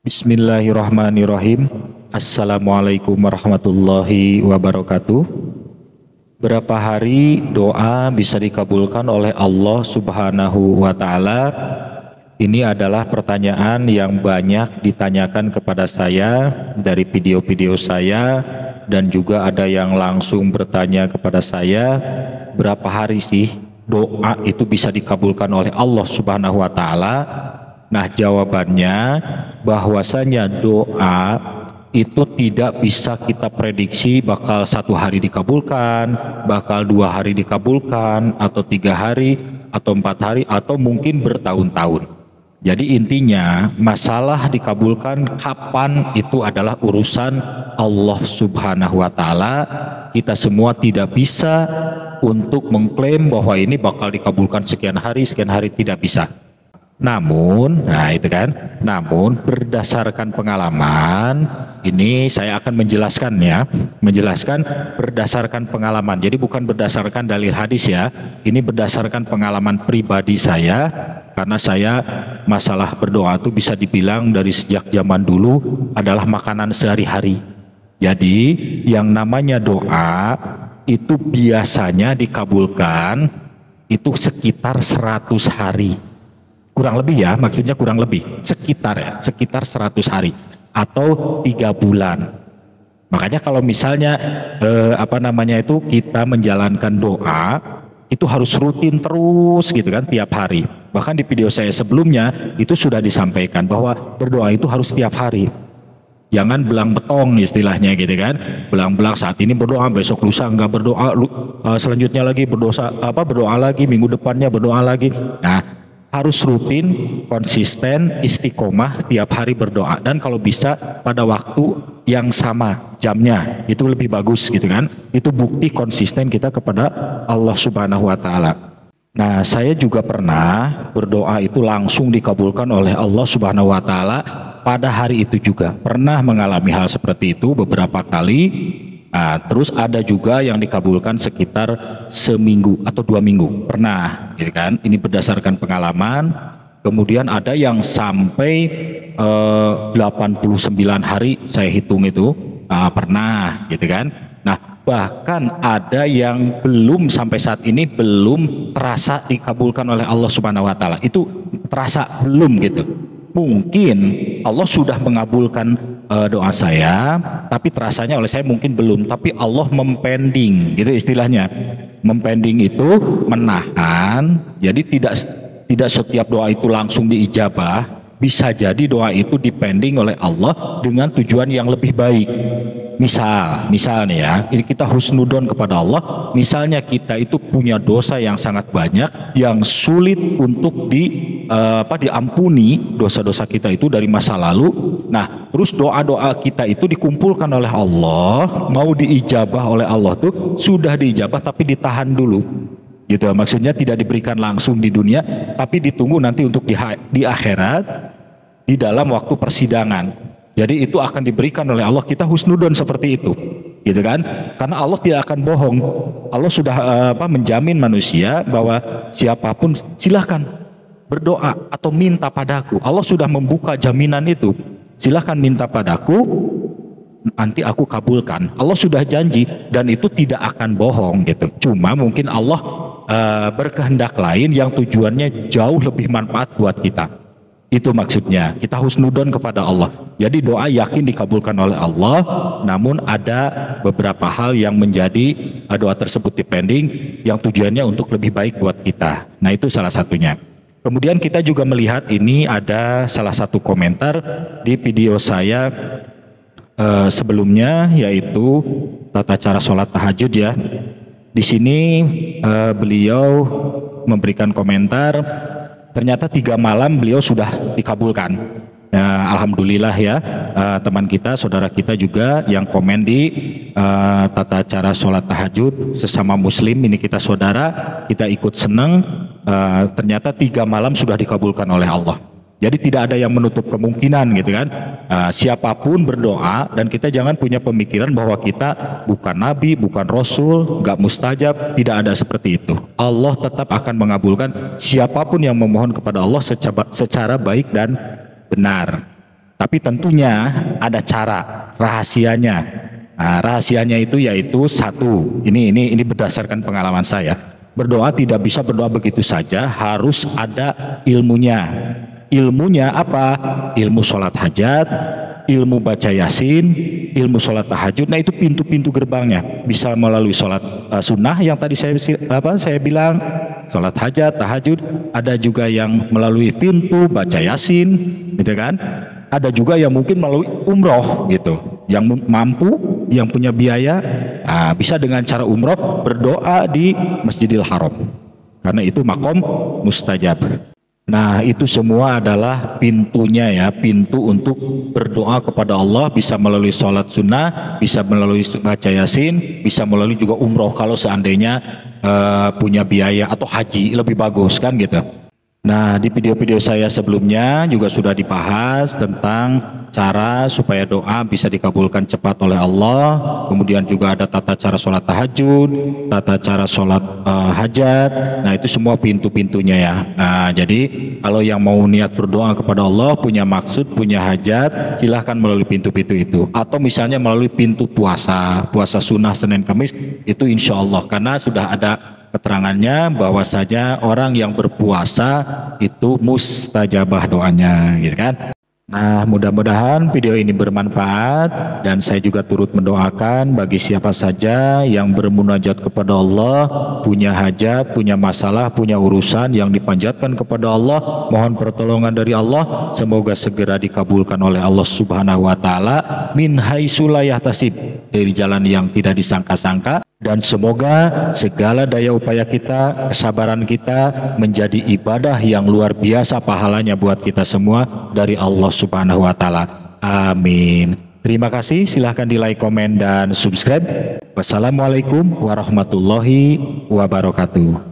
Bismillahirrahmanirrahim. Assalamualaikum warahmatullahi wabarakatuh. Berapa hari doa bisa dikabulkan oleh Allah Subhanahu wa Ta'ala? Ini adalah pertanyaan yang banyak ditanyakan kepada saya dari video-video saya, dan juga ada yang langsung bertanya kepada saya, berapa hari sih doa itu bisa dikabulkan oleh Allah Subhanahu wa Ta'ala? Nah, jawabannya bahwasanya doa itu tidak bisa kita prediksi bakal 1 hari dikabulkan, bakal 2 hari dikabulkan, atau 3 hari, atau 4 hari, atau mungkin bertahun-tahun. Jadi intinya masalah dikabulkan kapan itu adalah urusan Allah Subhanahu wa Ta'ala. Kita semua tidak bisa untuk mengklaim bahwa ini bakal dikabulkan sekian hari, tidak bisa. Namun berdasarkan pengalaman, ini saya akan menjelaskan berdasarkan pengalaman. Jadi bukan berdasarkan dalil hadis ya, ini berdasarkan pengalaman pribadi saya, karena saya masalah berdoa itu bisa dibilang dari sejak zaman dulu adalah makanan sehari-hari. Jadi yang namanya doa itu biasanya dikabulkan itu sekitar 100 hari. Kurang lebih ya, maksudnya kurang lebih sekitar 100 hari atau 3 bulan. Makanya kalau misalnya kita menjalankan doa itu harus rutin terus gitu kan, tiap hari. Bahkan di video saya sebelumnya itu sudah disampaikan bahwa berdoa itu harus tiap hari. Jangan belang betong istilahnya gitu kan. Belang-belang saat ini berdoa, besok lusa enggak berdoa, selanjutnya lagi berdoa lagi, minggu depannya berdoa lagi. Nah, harus rutin, konsisten, istiqomah tiap hari berdoa, dan kalau bisa pada waktu yang sama jamnya, itu lebih bagus gitu kan. Itu bukti konsisten kita kepada Allah Subhanahu wa Ta'ala. Nah, saya juga pernah berdoa itu langsung dikabulkan oleh Allah Subhanahu wa Ta'ala pada hari itu juga. Pernah mengalami hal seperti itu beberapa kali. Nah, terus ada juga yang dikabulkan sekitar seminggu atau 2 minggu, pernah, gitu kan? Ini berdasarkan pengalaman. Kemudian ada yang sampai 89 hari saya hitung itu, pernah, gitu kan? Nah, bahkan ada yang belum sampai saat ini belum terasa dikabulkan oleh Allah Subhanahu wa Ta'ala. Itu terasa belum gitu. Mungkin Allah sudah mengabulkan doa saya, tapi terasanya oleh saya mungkin belum, tapi Allah mempending gitu istilahnya. Mempending itu menahan, jadi tidak setiap doa itu langsung diijabah. Bisa jadi doa itu dipending oleh Allah dengan tujuan yang lebih baik. Misalnya ya, ini kita husnudon kepada Allah. Misalnya kita itu punya dosa yang sangat banyak, yang sulit untuk diampuni dosa-dosa kita itu dari masa lalu. Nah, terus doa-doa kita itu dikumpulkan oleh Allah, mau diijabah oleh Allah tuh sudah diijabah tapi ditahan dulu. Gitu, maksudnya tidak diberikan langsung di dunia, tapi ditunggu nanti untuk di akhirat, di dalam waktu persidangan. Jadi itu akan diberikan oleh Allah, kita husnudon seperti itu, gitu kan? Karena Allah tidak akan bohong. Allah sudah menjamin manusia bahwa siapapun silahkan berdoa atau minta padaku. Allah sudah membuka jaminan itu. Silahkan minta padaku, nanti aku kabulkan. Allah sudah janji, dan itu tidak akan bohong gitu. Cuma mungkin Allah berkehendak lain yang tujuannya jauh lebih manfaat buat kita. Itu maksudnya, kita husnudon kepada Allah. Jadi doa yakin dikabulkan oleh Allah, namun ada beberapa hal yang menjadi doa tersebut dipending, yang tujuannya untuk lebih baik buat kita. Nah, itu salah satunya. Kemudian kita juga melihat ini ada salah satu komentar di video saya sebelumnya, yaitu tata cara sholat tahajud ya. Di sini beliau memberikan komentar, ternyata 3 malam beliau sudah dikabulkan. Nah, alhamdulillah ya, teman kita, saudara kita juga yang komen di tata cara sholat tahajud sesama muslim, ini kita saudara, kita ikut senang. Ternyata 3 malam sudah dikabulkan oleh Allah. Jadi tidak ada yang menutup kemungkinan gitu kan. Siapapun berdoa, dan kita jangan punya pemikiran bahwa kita bukan nabi, bukan rasul, gak mustajab. Tidak ada seperti itu. Allah tetap akan mengabulkan siapapun yang memohon kepada Allah secara baik dan benar. Tapi tentunya ada cara, rahasianya. Nah, rahasianya itu yaitu satu, ini berdasarkan pengalaman saya. Berdoa tidak bisa berdoa begitu saja, harus ada ilmunya. Ilmunya apa? Ilmu sholat hajat, ilmu baca yasin, ilmu sholat tahajud. Nah itu pintu-pintu gerbangnya. Bisa melalui sholat sunnah yang tadi saya bilang, sholat hajat, tahajud. Ada juga yang melalui pintu baca yasin, gitu kan? Ada juga yang mungkin melalui umroh gitu. Yang mampu, yang punya biaya, bisa dengan cara umroh berdoa di Masjidil Haram. Karena itu makom mustajab. Nah itu semua adalah pintunya ya, pintu untuk berdoa kepada Allah, bisa melalui sholat sunnah, bisa melalui baca yasin, bisa melalui juga umroh kalau seandainya punya biaya, atau haji lebih bagus kan gitu. Nah di video-video saya sebelumnya juga sudah dibahas tentang cara supaya doa bisa dikabulkan cepat oleh Allah. Kemudian juga ada tata cara sholat tahajud, tata cara sholat hajat. Nah itu semua pintu-pintunya ya. Nah jadi kalau yang mau niat berdoa kepada Allah, punya maksud, punya hajat, silahkan melalui pintu-pintu itu. Atau misalnya melalui pintu puasa sunnah Senin Kamis, itu insya Allah. Karena sudah ada keterangannya bahwasanya orang yang berpuasa itu mustajabah doanya, gitu kan. Nah mudah-mudahan video ini bermanfaat, dan saya juga turut mendoakan bagi siapa saja yang bermunajat kepada Allah, punya hajat, punya masalah, punya urusan yang dipanjatkan kepada Allah, mohon pertolongan dari Allah, semoga segera dikabulkan oleh Allah Subhanahu wa taala min haitsu la yahtasib, dari jalan yang tidak disangka-sangka. Dan semoga segala daya upaya kita, kesabaran kita menjadi ibadah yang luar biasa pahalanya buat kita semua dari Allah Subhanahu wa taala. Amin. Terima kasih, silahkan di like, komen, dan subscribe. Wassalamualaikum warahmatullahi wabarakatuh.